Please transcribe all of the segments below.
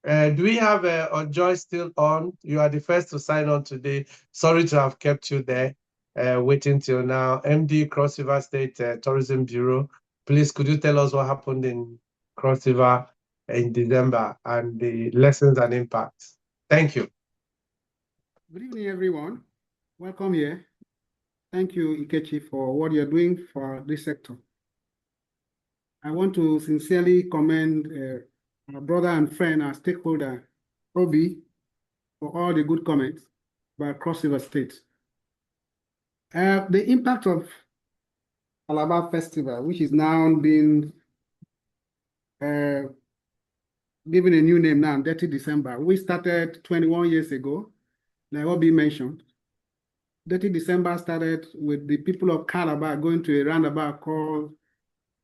Do we have Ojoi still on? You are the first to sign on today. Sorry to have kept you there, waiting till now. MD Cross River State Tourism Bureau, please could you tell us what happened in Cross River in December and the lessons and impacts? Thank you. Good evening, everyone. Welcome here. Thank you, Ikechi, for what you're doing for this sector. I want to sincerely commend our brother and friend, our stakeholder, Obi, for all the good comments about Cross River State. The impact of Calabar Festival, which is now being given a new name now, Detty December. We started 21 years ago, like Obi mentioned. Detty December started with the people of Calabar going to a roundabout called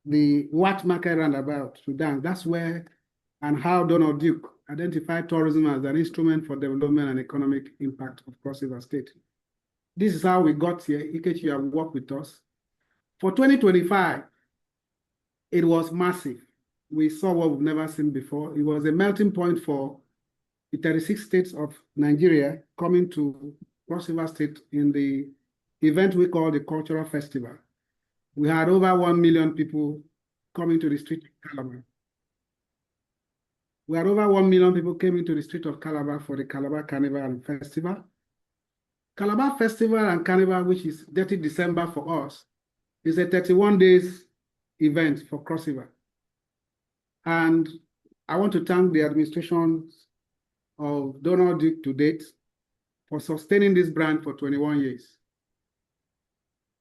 the Wat Market Roundabout to dance. That's where and how Donald Duke identified tourism as an instrument for development and economic impact of Cross River State. This is how we got here. Ikechi, you have worked with us. For 2025, it was massive. We saw what we've never seen before. It was a melting point for the 36 states of Nigeria coming to Cross River State in the event we call the Cultural Festival. We had over 1 million people coming to the street of Calabar. We had over 1 million people came into the street of Calabar for the Calabar Carnival and Festival. Calabar Festival and Carnival, which is Detty December for us, is a 31 days event for Cross River. And I want to thank the administration of Donald Duke to date for sustaining this brand for 21 years.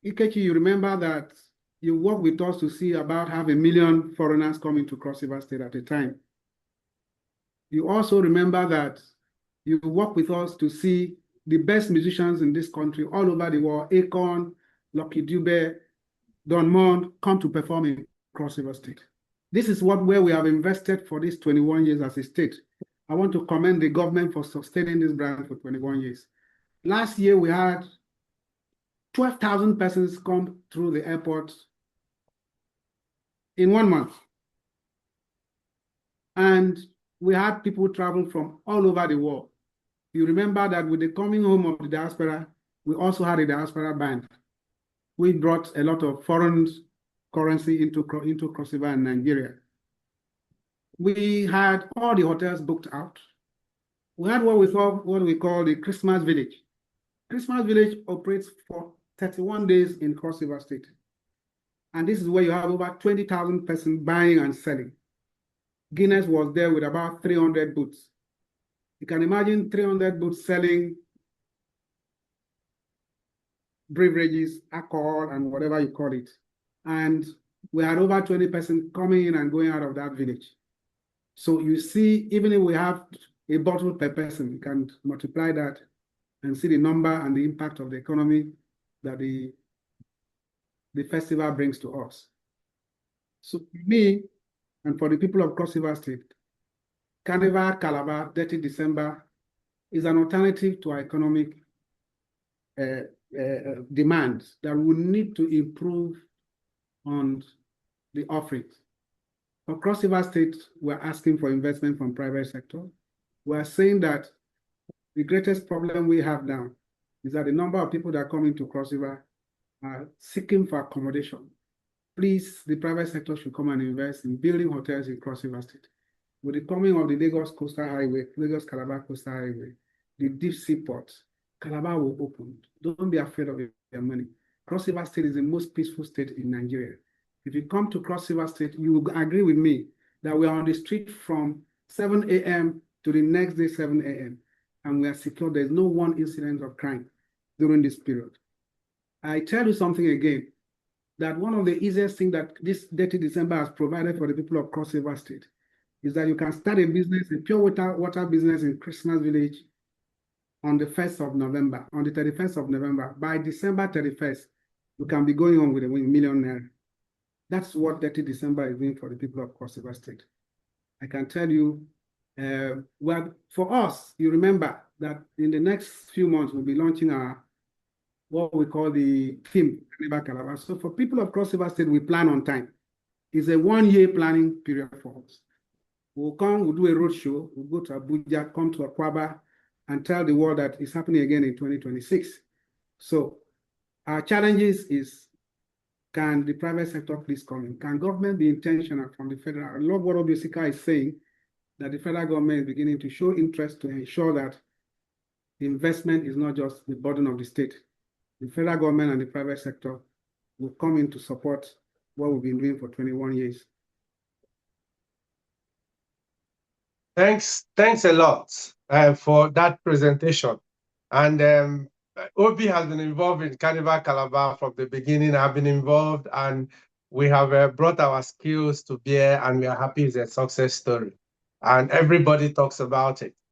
Ikechi, you remember that you worked with us to see about 500,000 foreigners coming to Cross River State at a time. You also remember that you worked with us to see the best musicians in this country all over the world, Akon, Lucky Dube, Don Mond, come to perform in Cross River State. This is where we have invested for these 21 years as a state. I want to commend the government for sustaining this brand for 21 years. Last year, we had 12,000 persons come through the airport in 1 month. And we had people travel from all over the world. You remember that with the coming home of the diaspora, we also had a diaspora band. We brought a lot of foreign currency into Cross River and Nigeria. We had all the hotels booked out. We had what we call the Christmas Village. Christmas Village operates for 31 days in Cross River State. And this is where you have over 20,000 persons buying and selling. Guinness was there with about 300 booths. You can imagine 300 booths selling beverages, alcohol, and whatever you call it. And we had over 20 persons coming in and going out of that village. So you see, even if we have a bottle per person, you can multiply that and see the number and the impact of the economy that the festival brings to us. So for me, and for the people of Cross River State, Carnival, Calabar, Detty December is an alternative to our economic demands that we need to improve on the offerings. For Cross River State, we're asking for investment from private sector. We're saying that the greatest problem we have now is that the number of people that come into Cross River are seeking for accommodation. Please, the private sector should come and invest in building hotels in Cross River State. With the coming of the Lagos Coastal Highway, Lagos Calabar Coastal Highway, the deep sea ports, Calabar will open. Don't be afraid of your money. Cross River State is the most peaceful state in Nigeria. If you come to Cross River State, you will agree with me that we are on the street from 7 a.m. to the next day, 7 a.m. And we are secure. There's no one incident of crime during this period. I tell you something again, that one of the easiest things that this Detty December has provided for the people of Cross River State is that you can start a business, a pure water business in Christmas Village on the 1st of November, on the 31st of November. By December 31st, you can be going on with a millionaire. That's what Detty December is doing for the people of Cross River State. I can tell you, well, for us, you remember that in the next few months, we'll be launching our what we call the theme, Calabar. So for people of Cross River State, we plan on time. It's a 1-year planning period for us. We'll come, we'll do a roadshow, we'll go to Abuja, come to Akwaba, and tell the world that it's happening again in 2026. So our challenges is, can the private sector please come in? Can government be intentional from the federal? I love what Obiosika is saying, that the federal government is beginning to show interest to ensure that the investment is not just the burden of the state. The federal government and the private sector will come in to support what we've been doing for 21 years. Thanks a lot for that presentation. And Obi has been involved in Carnival Calabar from the beginning. I've been involved, and we have brought our skills to bear, and we are happy it's a success story. And everybody talks about it.